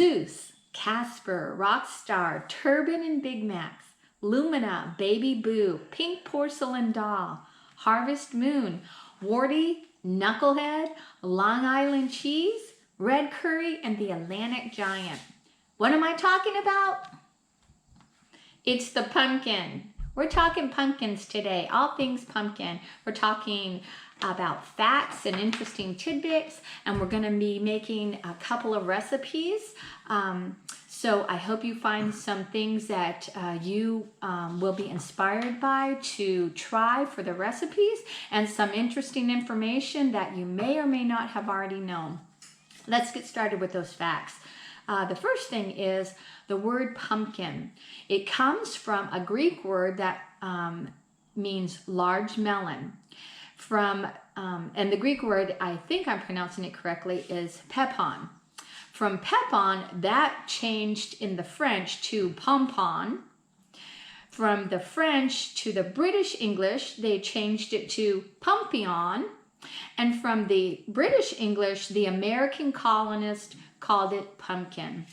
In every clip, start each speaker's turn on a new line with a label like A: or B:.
A: Zeus, Casper, Rockstar, Turban and Big Macs, Lumina, Baby Boo, Pink Porcelain Doll, Harvest Moon, Warty, Knucklehead, Long Island Cheese, Red Curry, and the Atlantic Giant. What am I talking about? It's the pumpkin. We're talking pumpkins today, all things pumpkin. We're talking about facts and interesting tidbits, and we're going to be making a couple of recipes. So I hope you find some things that you will be inspired by to try for the recipes, and some interesting information that you may or may not have already known. Let's get started with those facts. The first thing is the word pumpkin. It comes from a Greek word that means large melon. And the Greek word, I think I'm pronouncing it correctly, is pepon. From pepon, that changed in the French to pompon. From the French to the British English, they changed it to pompion. And from the British English, the American colonists called it pumpkin.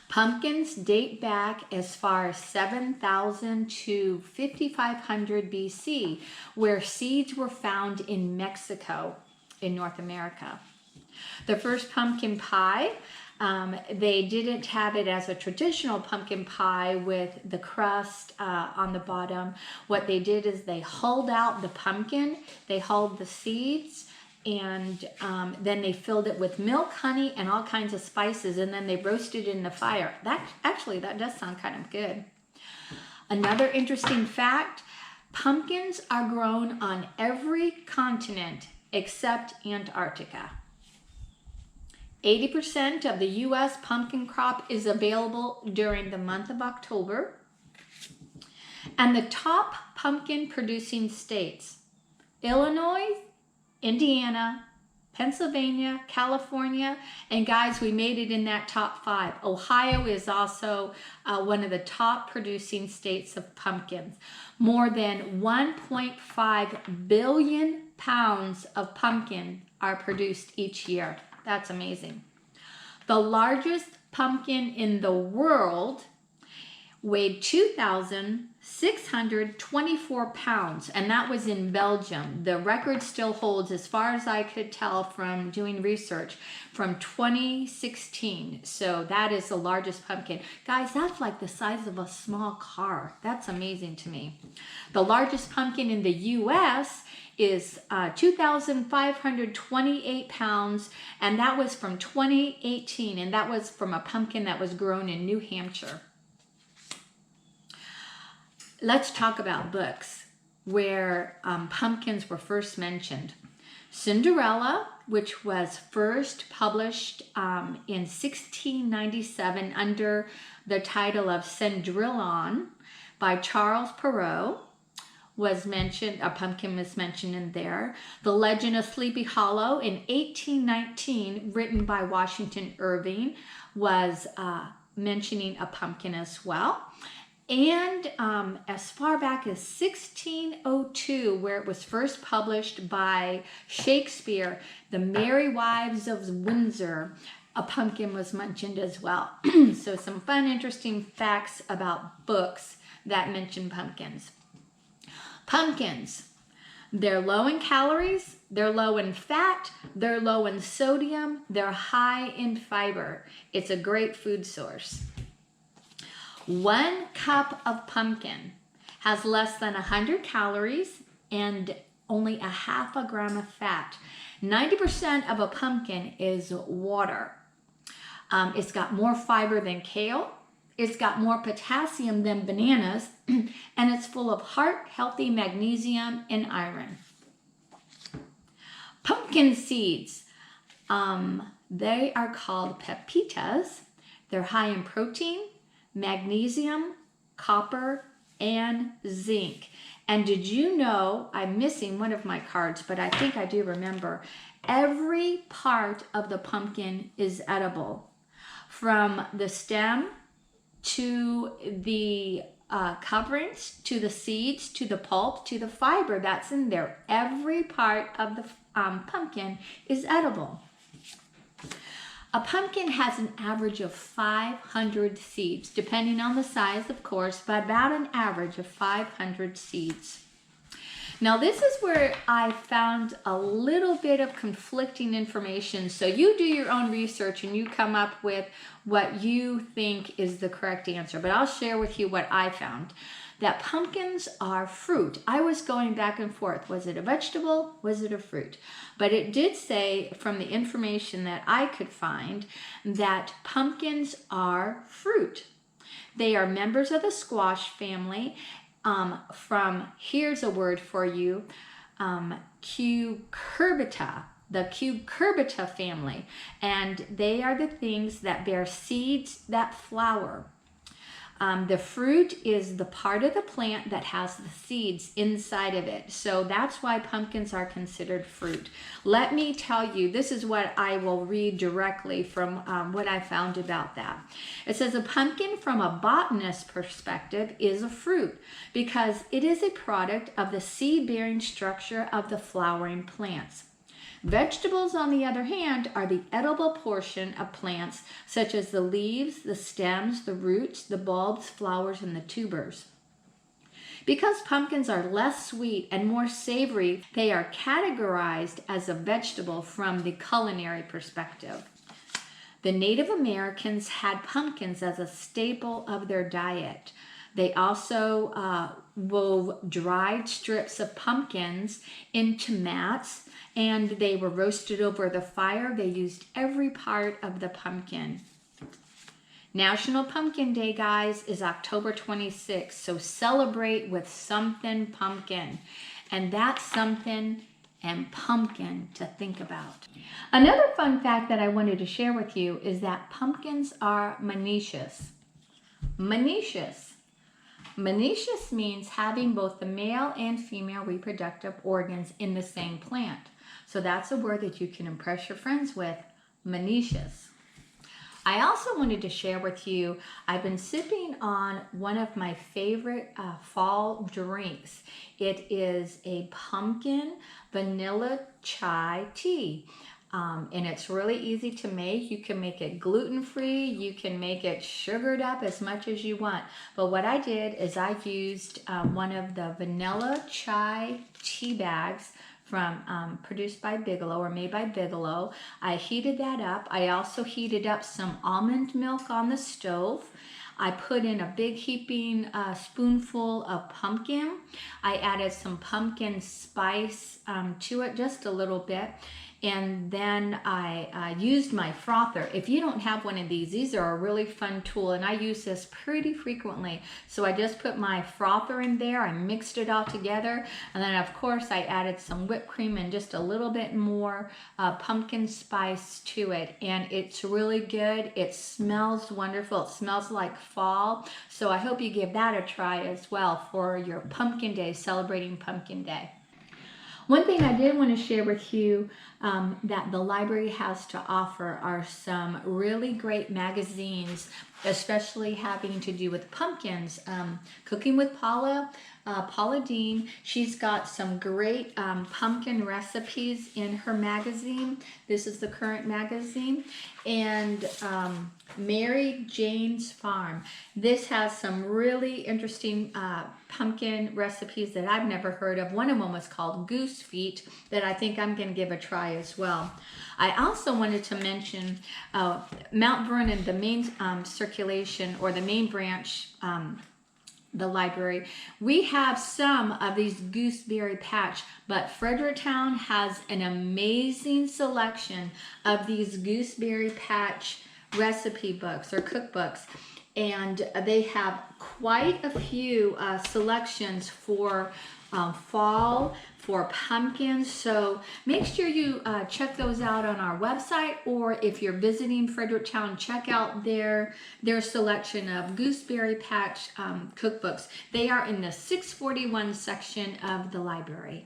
A: Pumpkins date back as far as 7,000 to 5,500 BC, where seeds were found in Mexico, in North America. The first pumpkin pie, they didn't have it as a traditional pumpkin pie with the crust on the bottom. What they did is they hulled out the pumpkin, they hulled the seeds, and then they filled it with milk, honey, and all kinds of spices, and then they roasted it in the fire. That does sound kind of good. Another interesting fact, pumpkins are grown on every continent except Antarctica. 80% of the U.S. pumpkin crop is available during the month of October. And the top pumpkin producing states, Illinois, Indiana, Pennsylvania, California, and guys, we made it in that top 5. Ohio is also one of the top producing states of pumpkins. More than 1.5 billion pounds of pumpkin are produced each year. That's amazing. The largest pumpkin in the world weighed 2,624 pounds, and that was in Belgium. The record still holds, as far as I could tell from doing research, from 2016. So that is the largest pumpkin. Guys, that's like the size of a small car. That's amazing to me. The largest pumpkin in the U.S. is 2,528 pounds, and that was from 2018, and that was from a pumpkin that was grown in New Hampshire. Let's talk about books where pumpkins were first mentioned. Cinderella, which was first published in 1697 under the title of Cendrillon by Charles Perrault, was mentioned. A pumpkin was mentioned in there. The Legend of Sleepy Hollow in 1819, written by Washington Irving, was mentioning a pumpkin as well. And as far back as 1602, where it was first published by Shakespeare, The Merry Wives of Windsor, a pumpkin was mentioned as well. So some fun, interesting facts about books that mention pumpkins. Pumpkins, they're low in calories, they're low in fat, they're low in sodium, they're high in fiber. It's a great food source. 1 cup of pumpkin has less than 100 calories and only a half a gram of fat. 90% of a pumpkin is water. It's got more fiber than kale. It's got more potassium than bananas, and it's full of heart-healthy magnesium and iron. Pumpkin seeds, they are called pepitas. They're high in protein, magnesium, copper, and zinc. And did you know, I'm missing one of my cards, but I think I do remember, every part of the pumpkin is edible. From the stem to the coverings, to the seeds, to the pulp, to the fiber that's in there. Every part of the pumpkin is edible. A pumpkin has an average of 500 seeds, depending on the size, of course, but about an average of 500 seeds. Now, this is where I found a little bit of conflicting information. So you do your own research and you come up with what you think is the correct answer. But I'll share with you what I found. That pumpkins are fruit. I was going back and forth. Was it a vegetable? Was it a fruit? But it did say from the information that I could find that pumpkins are fruit. They are members of the squash family. Here's a word for you, cucurbita, the cucurbita family. And they are the things that bear seeds that flower. The fruit is the part of the plant that has the seeds inside of it. So that's why pumpkins are considered fruit. Let me tell you, this is what I will read directly from what I found about that. It says a pumpkin from a botanist's perspective is a fruit because it is a product of the seed-bearing structure of the flowering plants. Vegetables, on the other hand, are the edible portion of plants, such as the leaves, the stems, the roots, the bulbs, flowers, and the tubers. Because pumpkins are less sweet and more savory, they are categorized as a vegetable from the culinary perspective. The Native Americans had pumpkins as a staple of their diet. They also wove dried strips of pumpkins into mats, and they were roasted over the fire. They used every part of the pumpkin. National Pumpkin Day, guys, is October 26th, so celebrate with something pumpkin. And that's something and pumpkin to think about. Another fun fact that I wanted to share with you is that pumpkins are monoecious. Monoecious. Monoecious means having both the male and female reproductive organs in the same plant. So that's a word that you can impress your friends with, monoecious. I also wanted to share with you, I've been sipping on one of my favorite fall drinks. It is a pumpkin vanilla chai tea. And it's really easy to make. You can make it gluten-free. You can make it sugared up as much as you want. But what I did is I used one of the vanilla chai tea bags from produced by Bigelow or made by Bigelow. I heated that up. I also heated up some almond milk on the stove. I put in a big heaping spoonful of pumpkin. I added some pumpkin spice to it, just a little bit. And then I used my frother. If you don't have one of these are a really fun tool, and I use this pretty frequently. So I just put my frother in there, I mixed it all together, and then of course I added some whipped cream and just a little bit more pumpkin spice to it. And it's really good. It smells wonderful. It smells like fall. So I hope you give that a try as well for your Pumpkin Day, celebrating Pumpkin Day. One thing I did want to share with you that the library has to offer are some really great magazines, especially having to do with pumpkins. Cooking with Paula Dean, she's got some great pumpkin recipes in her magazine. This is the current magazine. And Mary Jane's Farm. This has some really interesting pumpkin recipes that I've never heard of. One of them was called Goose Feet that I think I'm going to give a try as well. I also wanted to mention Mount Vernon, the main circulation or the main branch, the library. We have some of these gooseberry patch, but Fredericktown has an amazing selection of these gooseberry patch recipe books or cookbooks, and they have quite a few selections for fall, for pumpkins. So make sure you check those out on our website, or if you're visiting Fredericktown, check out their selection of gooseberry patch cookbooks. They are in the 641 section of the library.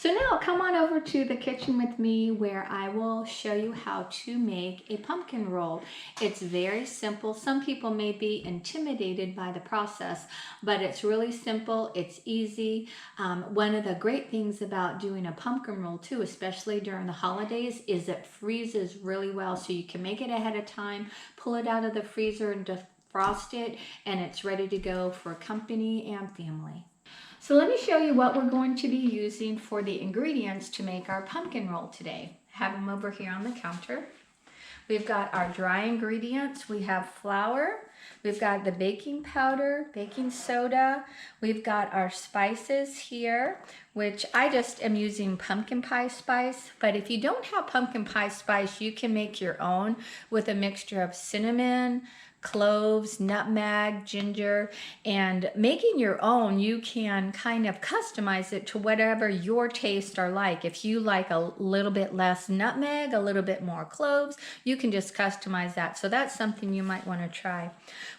A: So now come on over to the kitchen with me where I will show you how to make a pumpkin roll. It's very simple. Some people may be intimidated by the process, but it's really simple. It's easy. One of the great things about doing a pumpkin roll too, especially during the holidays, is it freezes really well. So you can make it ahead of time, pull it out of the freezer and defrost it, and it's ready to go for company and family. So let me show you what we're going to be using for the ingredients to make our pumpkin roll today. Have them over here on the counter. We've got our dry ingredients. We have flour. We've got the baking powder, baking soda. We've got our spices here, which I just am using pumpkin pie spice. But if you don't have pumpkin pie spice, you can make your own with a mixture of cinnamon, cloves, nutmeg, ginger, and making your own, you can kind of customize it to whatever your tastes are like. If you like a little bit less nutmeg, a little bit more cloves, you can just customize that. So that's something you might want to try.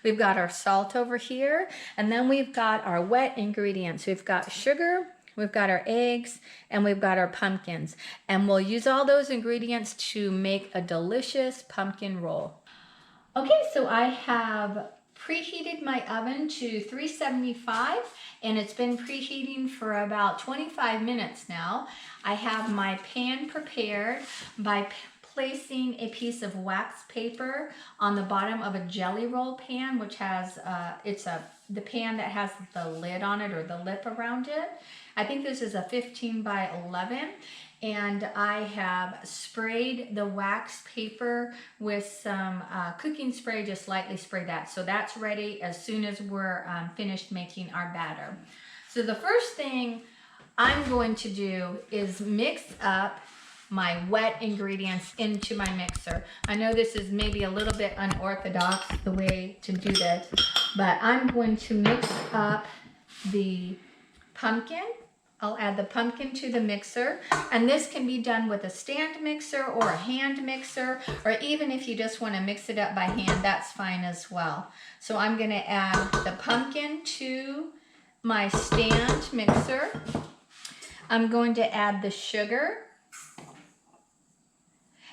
A: We've got our salt over here, and then we've got our wet ingredients. We've got sugar, we've got our eggs, and we've got our pumpkins. And we'll use all those ingredients to make a delicious pumpkin roll. Okay, so I have preheated my oven to 375 and it's been preheating for about 25 minutes now. I have my pan prepared by placing a piece of wax paper on the bottom of a jelly roll pan, which has, the pan that has the lid on it or the lip around it. I think this is a 15 by 11. And I have sprayed the wax paper with some cooking spray, just lightly spray that. So that's ready as soon as we're finished making our batter. So the first thing I'm going to do is mix up my wet ingredients into my mixer. I know this is maybe a little bit unorthodox the way to do this, but I'm going to mix up the pumpkin. I'll add the pumpkin to the mixer, and this can be done with a stand mixer or a hand mixer, or even if you just want to mix it up by hand, that's fine as well. So I'm going to add the pumpkin to my stand mixer. I'm going to add the sugar,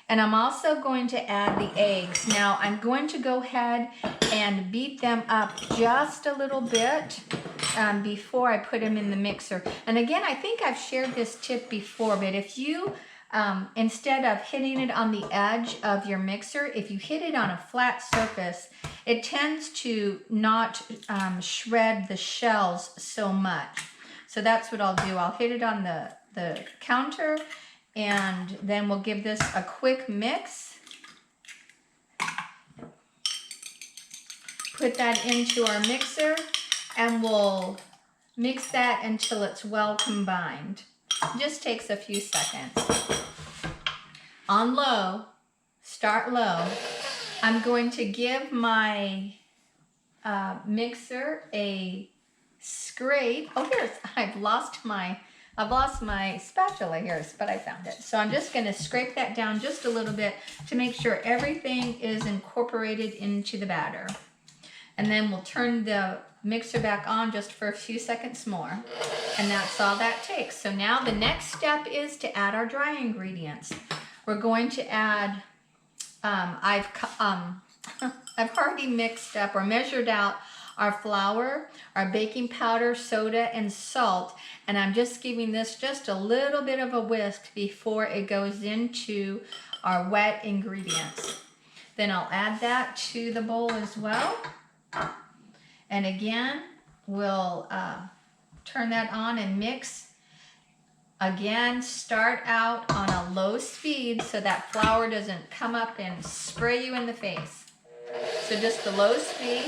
A: and I'm also going to add the eggs. Now I'm going to go ahead and beat them up just a little bit before I put them in the mixer. And again, I think I've shared this tip before, but if you, instead of hitting it on the edge of your mixer, if you hit it on a flat surface, it tends to not shred the shells so much. So that's what I'll do. I'll hit it on the counter, and then we'll give this a quick mix. Put that into our mixer, and we'll mix that until it's well combined. It just takes a few seconds. On low, start low. I'm going to give my mixer a scrape. Oh, here's, I've lost my spatula here, but I found it. So I'm just going to scrape that down just a little bit to make sure everything is incorporated into the batter. And then we'll turn the mixer back on just for a few seconds more. And that's all that takes. So now the next step is to add our dry ingredients. We're going to add, I've already mixed up or measured out our flour, our baking powder, soda, and salt. And I'm just giving this just a little bit of a whisk before it goes into our wet ingredients. Then I'll add that to the bowl as well. And again, we'll turn that on and mix. Again, start out on a low speed so that flour doesn't come up and spray you in the face. So just the low speed.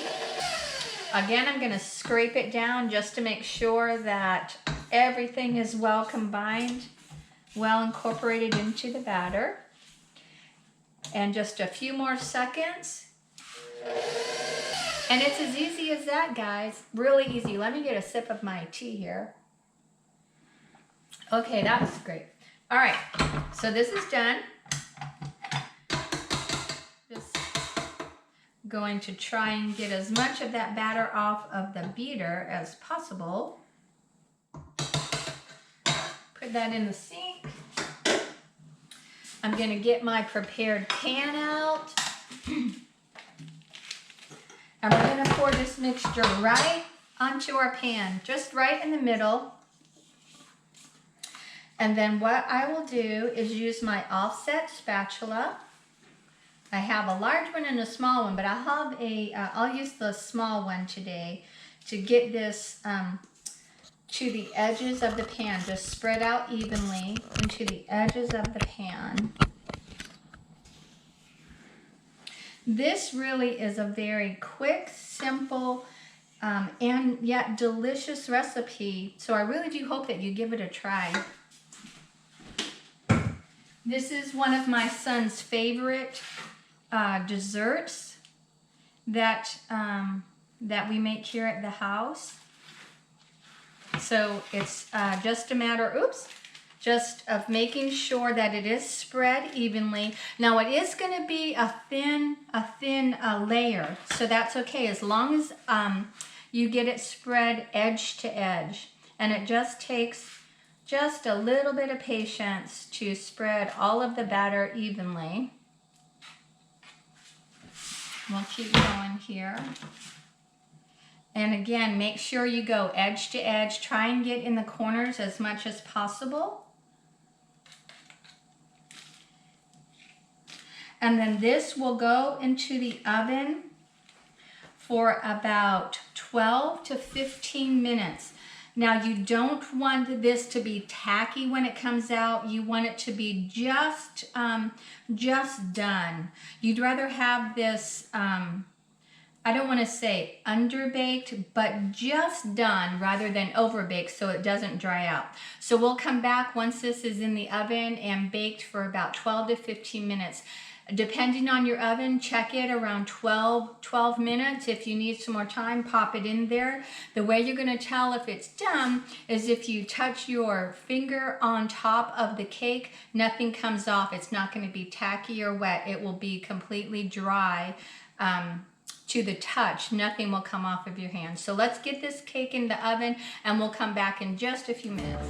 A: Again, I'm going to scrape it down just to make sure that everything is well combined, well incorporated into the batter. And just a few more seconds. And it's as easy as that, guys. Really easy. Let me get a sip of my tea here. Okay, that's great. All right, so this is done. Just going to try and get as much of that batter off of the beater as possible. Put put that in the sink. I'm gonna get my prepared pan out. And we're gonna pour this mixture right onto our pan, just right in the middle. And then what I will do is use my offset spatula. I have a large one and a small one, but I have I'll use the small one today to get this to the edges of the pan. Just spread out evenly into the edges of the pan. This really is a very quick, simple, and yet delicious recipe. So I really do hope that you give it a try. This is one of my son's favorite desserts that we make here at the house. So it's just a matter, just of making sure that it is spread evenly. Now it is going to be a thin layer, so that's okay as long as you get it spread edge to edge. And it just takes just a little bit of patience to spread all of the batter evenly. We'll keep going here. And again, make sure you go edge to edge. Try and get in the corners as much as possible. And then this will go into the oven for about 12 to 15 minutes. Now you don't want this to be tacky when it comes out. You want it to be just done. You'd rather have this, I don't want to say underbaked, but just done rather than overbaked so it doesn't dry out. So we'll come back once this is in the oven and baked for about 12 to 15 minutes. Depending on your oven, check it around 12 minutes. If you need some more time, pop it in there. The way you're going to tell if it's done is if you touch your finger on top of the cake, nothing comes off. It's not going to be tacky or wet. It will be completely dry to the touch. Nothing will come off of your hand. So let's get this cake in the oven and we'll come back in just a few minutes.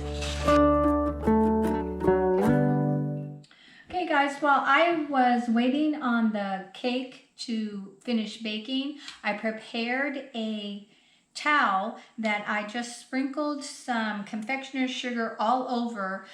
A: Okay guys, while I was waiting on the cake to finish baking, I prepared a towel that I just sprinkled some confectioner's sugar all over,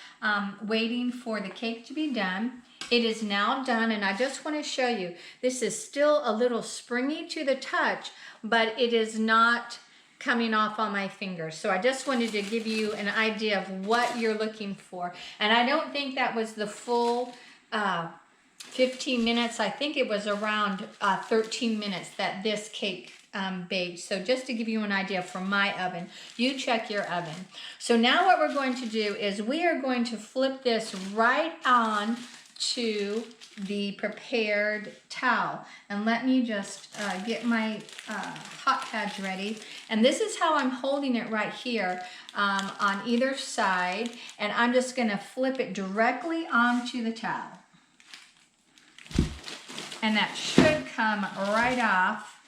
A: waiting for the cake to be done. It is now done, and I just want to show you, this is still a little springy to the touch, but it is not coming off on my fingers. So I just wanted to give you an idea of what you're looking for. And I don't think that was the full 15 minutes. I think it was around 13 minutes that this cake baked. So just to give you an idea from my oven, you check your oven. So now what we're going to do is we are going to flip this right on to the prepared towel. And let me just get my hot pads ready. And this is how I'm holding it right here on either side. And I'm just going to flip it directly onto the towel. And that should come right off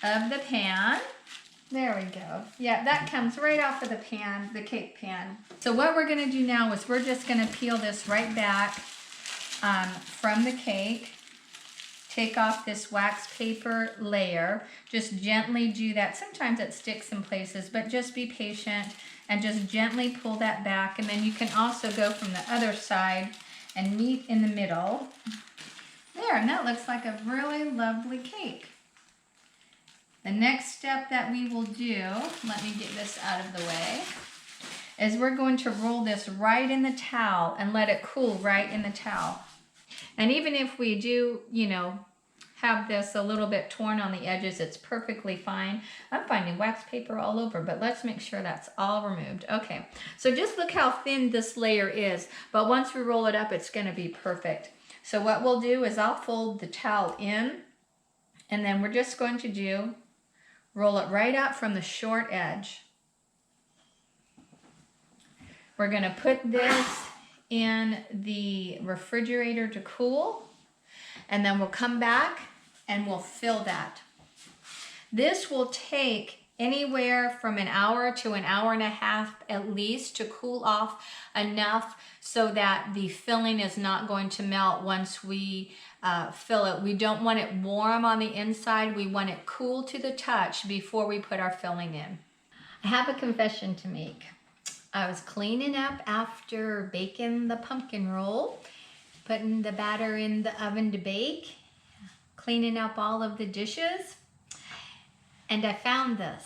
A: of the pan. There we go. Yeah, that comes right off of the pan, the cake pan. So what we're going to do now is we're just going to peel this right back from the cake. Take off this wax paper layer. Just gently do that. Sometimes it sticks in places, but just be patient and just gently pull that back. And then you can also go from the other side and meet in the middle. There, and that looks like a really lovely cake. The next step that we will do, let me get this out of the way, is we're going to roll this right in the towel and let it cool right in the towel. And even if we do, you know, have this a little bit torn on the edges, it's perfectly fine. I'm finding wax paper all over, but let's make sure that's all removed. Okay, so just look how thin this layer is, but once we roll it up, it's going to be perfect. So what we'll do is I'll fold the towel in, and then we're just going to roll it right out from the short edge. We're going to put this in the refrigerator to cool, and then we'll come back and we'll fill that. This will take anywhere from an hour to an hour and a half at least to cool off enough so that the filling is not going to melt once we fill it. We don't want it warm on the inside. We want it cool to the touch before we put our filling in. I have a confession to make. I was cleaning up after baking the pumpkin roll, putting the batter in the oven to bake, cleaning up all of the dishes, and I found this.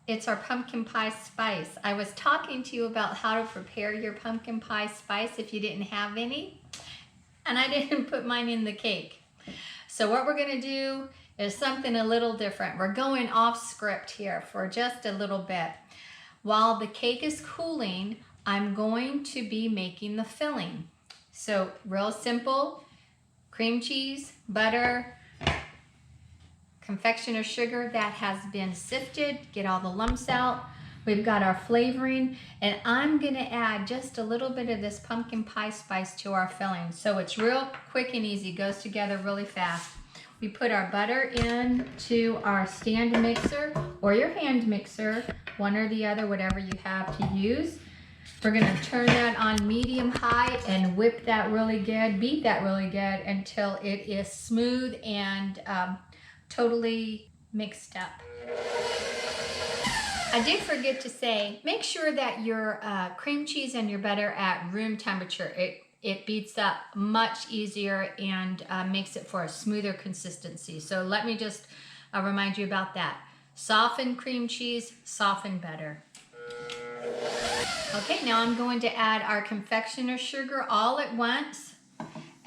A: It's our pumpkin pie spice. I was talking to you about how to prepare your pumpkin pie spice if you didn't have any, and I didn't put mine in the cake. So what we're gonna do is something a little different. We're going off script here for just a little bit. While the cake is cooling, I'm going to be making the filling. So real simple, cream cheese, butter, confectioner's sugar that has been sifted, get all the lumps out. We've got our flavoring, and I'm gonna add just a little bit of this pumpkin pie spice to our filling. So it's real quick and easy, goes together really fast. We put our butter into our stand mixer or your hand mixer, one or the other, whatever you have to use. We're gonna turn that on medium high and whip that really good, beat that really good until it is smooth and totally mixed up. I did forget to say, make sure that your cream cheese and your butter at room temperature. It beats up much easier and makes it for a smoother consistency. So let me just remind you about that. Soften cream cheese, soften butter. Okay, now I'm going to add our confectioner's sugar all at once.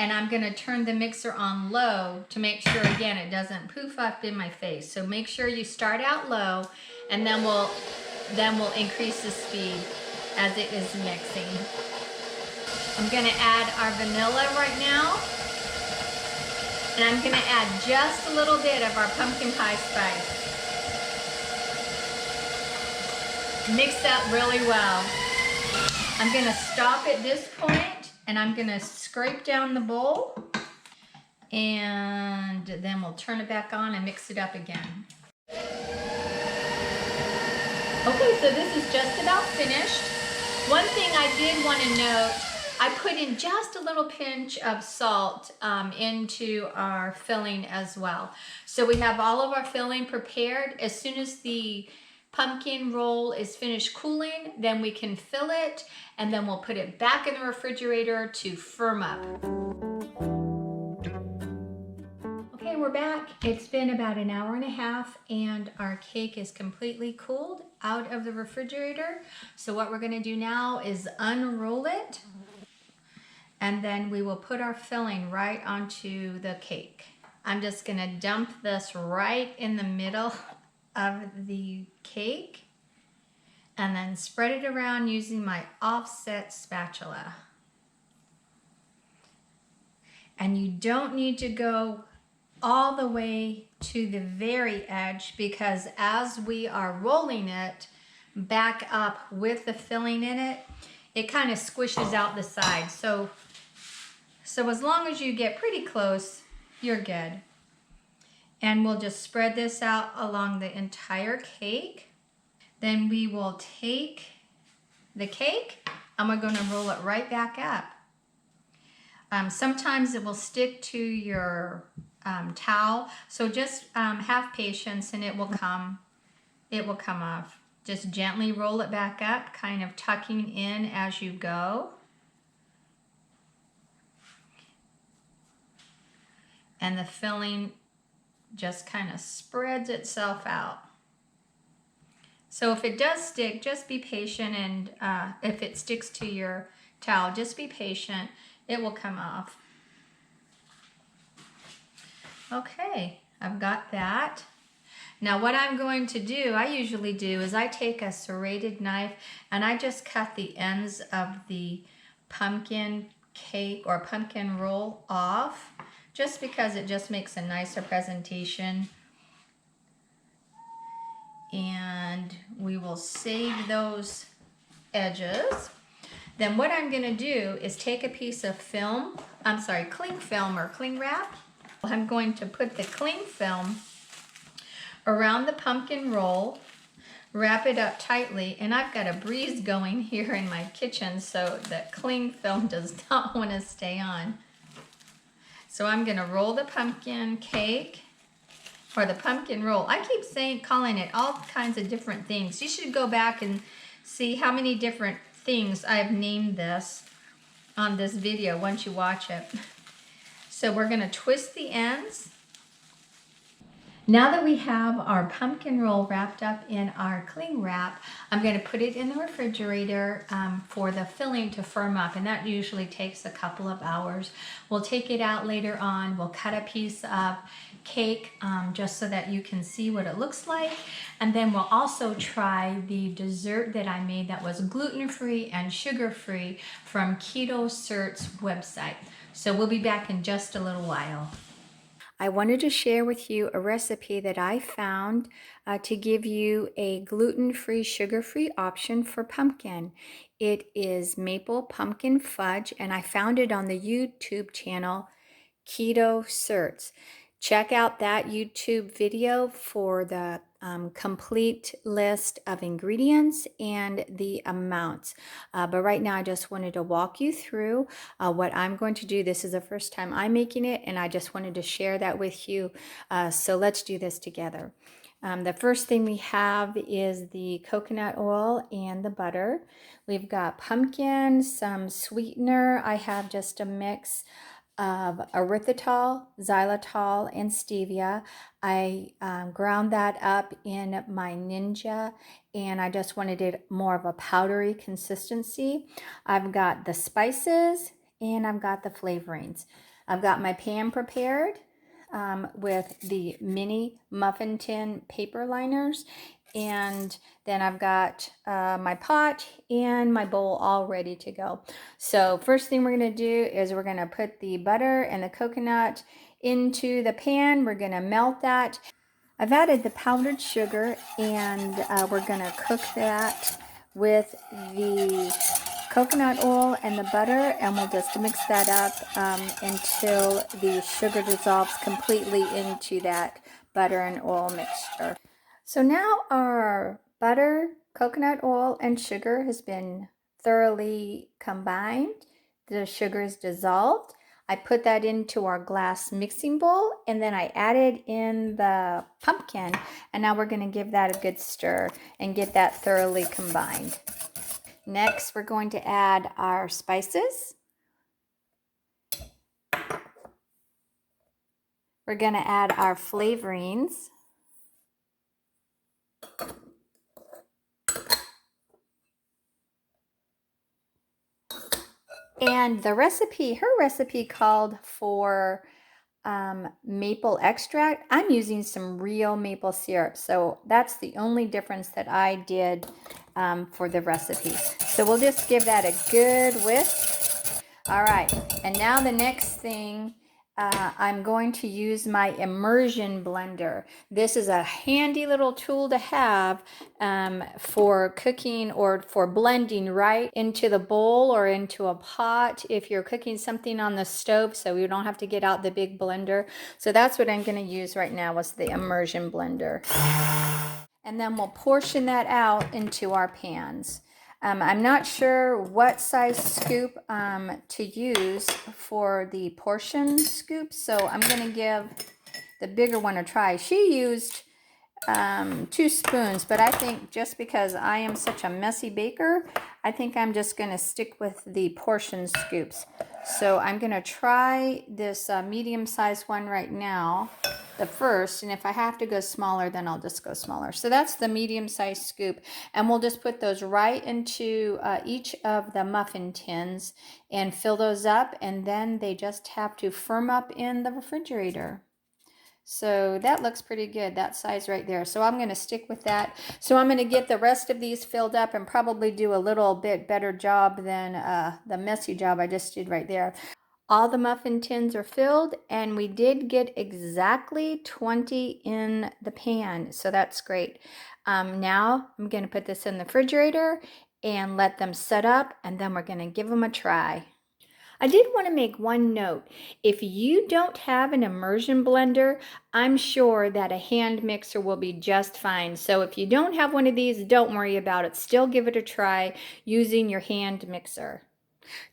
A: And I'm gonna turn the mixer on low to make sure, again, it doesn't poof up in my face. So make sure you start out low, and then we'll increase the speed as it is mixing. I'm gonna add our vanilla right now. And I'm gonna add just a little bit of our pumpkin pie spice. Mix up really well. I'm gonna stop at this point, and I'm gonna scrape down the bowl, and then we'll turn it back on and mix it up again. Okay, so this is just about finished. One thing I did want to note, I put in just a little pinch of salt into our filling as well. So we have all of our filling prepared. As soon as the pumpkin roll is finished cooling, then we can fill it, and then we'll put it back in the refrigerator to firm up. Okay, we're back. It's been about an hour and a half, and our cake is completely cooled out of the refrigerator. So what we're gonna do now is unroll it, and then we will put our filling right onto the cake. I'm just gonna dump this right in the middle of the cake and then spread it around using my offset spatula. And you don't need to go all the way to the very edge, because as we are rolling it back up with the filling in it, it kind of squishes out the side. So as long as you get pretty close, you're good. And we'll just spread this out along the entire cake. Then we will take the cake and we're gonna roll it right back up. Sometimes it will stick to your towel, so just have patience and it will come off. Just gently roll it back up, kind of tucking in as you go. And the filling just kind of spreads itself out. So if it does stick, just be patient, and if it sticks to your towel, just be patient. It will come off. Okay, I've got that. Now what I'm going to do, I usually do, is I take a serrated knife and I just cut the ends of the pumpkin cake or pumpkin roll off, just because it just makes a nicer presentation. And we will save those edges. Then what I'm gonna do is take a piece of cling film or cling wrap. I'm going to put the cling film around the pumpkin roll wrap it up tightly, and I've got a breeze going here in my kitchen, so the cling film does not want to stay on. So I'm going to roll the pumpkin cake, or the pumpkin roll. I keep calling it all kinds of different things. You should go back and see how many different things I've named this on this video once you watch it. So we're going to twist the ends. Now that we have our pumpkin roll wrapped up in our cling wrap, I'm going to put it in the refrigerator for the filling to firm up, and that usually takes a couple of hours. We'll take it out later on. We'll cut a piece of cake just so that you can see what it looks like, and then we'll also try the dessert that I made that was gluten-free and sugar-free from Keto Cert's website. So we'll be back in just a little while. I wanted to share with you a recipe that I found to give you a gluten-free, sugar-free option for pumpkin. It is maple pumpkin fudge, and I found it on the YouTube channel Keto Certs. Check out that YouTube video for the complete list of ingredients and the amounts. But right now I just wanted to walk you through what I'm going to do. This is the first time I'm making it, and I just wanted to share that with you. So let's do this together. The first thing we have is the coconut oil and the butter. We've got pumpkin, some sweetener. I have just a mix of erythritol, xylitol, and stevia. I ground that up in my Ninja, and I just wanted it more of a powdery consistency. I've got the spices, and I've got the flavorings. I've got my pan prepared with the mini muffin tin paper liners, and then I've got my pot and my bowl all ready to go. So first thing we're going to do is we're going to put the butter and the coconut into the pan. We're going to melt that. I've added the powdered sugar, and we're going to cook that with the coconut oil and the butter, and we'll just mix that up until the sugar dissolves completely into that butter and oil mixture. So now our butter, coconut oil, and sugar has been thoroughly combined. The sugar is dissolved. I put that into our glass mixing bowl, and then I added in the pumpkin, and now we're going to give that a good stir and get that thoroughly combined. Next, we're going to add our spices. We're going to add our flavorings. And the recipe, her recipe called for maple extract. I'm using some real maple syrup, so that's the only difference that I did for the recipe. So we'll just give that a good whisk. All right, and now the next thing, I'm going to use my immersion blender. This is a handy little tool to have for cooking or for blending right into the bowl or into a pot if you're cooking something on the stove, so you don't have to get out the big blender. So that's what I'm going to use right now, is the immersion blender. And then we'll portion that out into our pans. I'm not sure what size scoop to use for the portion scoop, so I'm going to give the bigger one a try. She used 2 spoons, but I think just because I am such a messy baker, I think I'm just going to stick with the portion scoops. So I'm going to try this medium-sized one right now, the first, and if I have to go smaller, then I'll just go smaller. So that's the medium-sized scoop, and we'll just put those right into each of the muffin tins and fill those up, and then they just have to firm up in the refrigerator. So that looks pretty good, that size right there. So I'm going to stick with that. So I'm going to get the rest of these filled up and probably do a little bit better job than the messy job I just did right there. All the muffin tins are filled, and we did get exactly 20 in the pan. So that's great. Now I'm going to put this in the refrigerator and let them set up, and then we're going to give them a try. I did want to make one note. If you don't have an immersion blender, I'm sure that a hand mixer will be just fine. So if you don't have one of these, don't worry about it. Still give it a try using your hand mixer.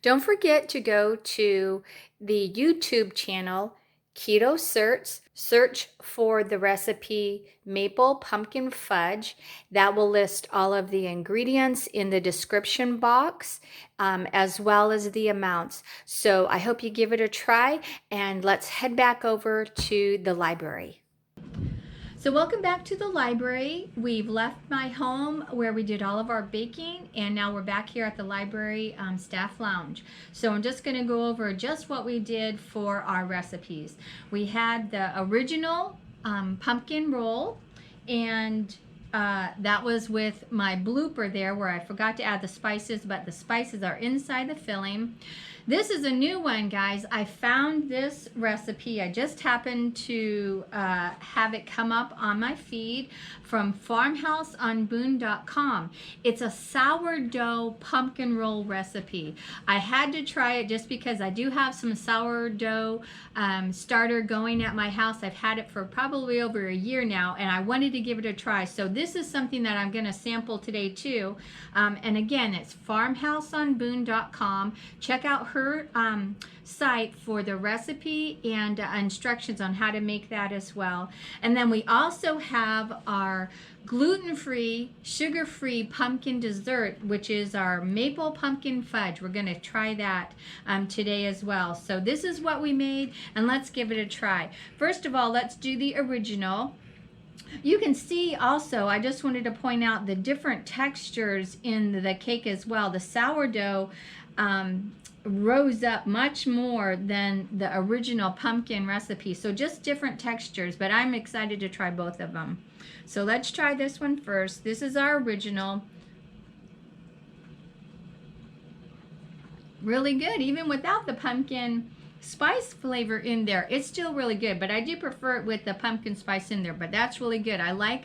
A: Don't forget to go to the YouTube channel, Keto Search. Search for the recipe Maple Pumpkin Fudge. That will list all of the ingredients in the description box, as well as the amounts. So I hope you give it a try, and let's head back over to the library. So welcome back to the library. We've left my home where we did all of our baking, and now we're back here at the library staff lounge. So I'm just going to go over just what we did for our recipes. We had the original pumpkin roll, and that was with my blooper there where I forgot to add the spices, but the spices are inside the filling. This is a new one, guys. I found this recipe. I just happened to have it come up on my feed from farmhouseonboone.com. It's a sourdough pumpkin roll recipe. I had to try it just because I do have some sourdough starter going at my house. I've had it for probably over a year now, and I wanted to give it a try. So this is something that I'm going to sample today too. And again, it's farmhouseonboone.com. Check out her site for the recipe and instructions on how to make that as well. And then we also have our gluten-free, sugar-free pumpkin dessert, which is our maple pumpkin fudge. We're going to try that today as well. So this is what we made, and let's give it a try. First of all, let's do the original. You can see also, I just wanted to point out the different textures in the cake as well. The sourdough rose up much more than the original pumpkin recipe. So just different textures, but I'm excited to try both of them. So let's try this one first. This is our original. Really good, even without the pumpkin spice flavor in there. It's still really good, but I do prefer it with the pumpkin spice in there, but that's really good. I like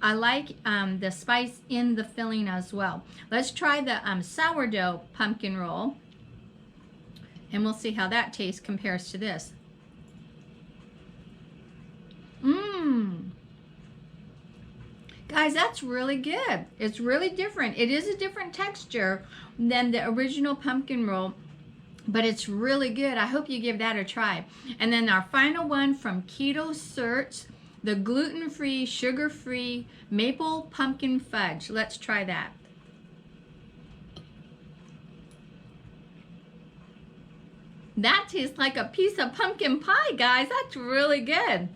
A: the spice in the filling as well. Let's try the sourdough pumpkin roll, and we'll see how that tastes compares to this. Guys, that's really good. It's really different. It is a different texture than the original pumpkin roll, but it's really good. I hope you give that a try. And then our final one from Keto Search, the gluten-free, sugar-free maple pumpkin fudge. Let's try that. That tastes like a piece of pumpkin pie, guys. That's really good.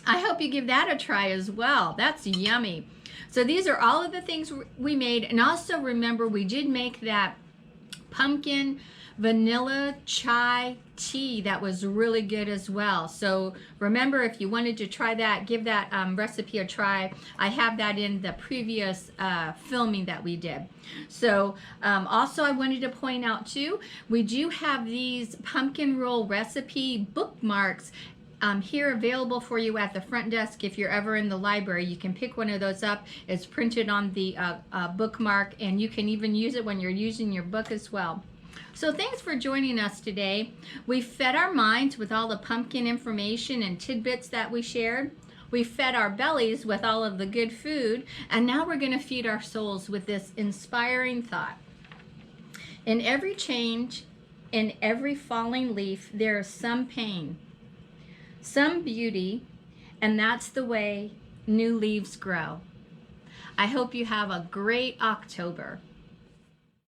A: I hope you give that a try as well. That's yummy. So these are all of the things we made. And also remember, we did make that pumpkin vanilla chai tea that was really good as well. So remember, if you wanted to try that, give that recipe a try. I have that in the previous filming that we did. So also I wanted to point out too, we do have these pumpkin roll recipe bookmarks here available for you at the front desk. If you're ever in the library, you can pick one of those up. It's printed on the bookmark, and you can even use it when you're using your book as well. So thanks for joining us today. We fed our minds with all the pumpkin information and tidbits that we shared. We fed our bellies with all of the good food, and now we're going to feed our souls with this inspiring thought. In every change, in every falling leaf, there is some pain, some beauty, and that's the way new leaves grow. I hope you have a great October.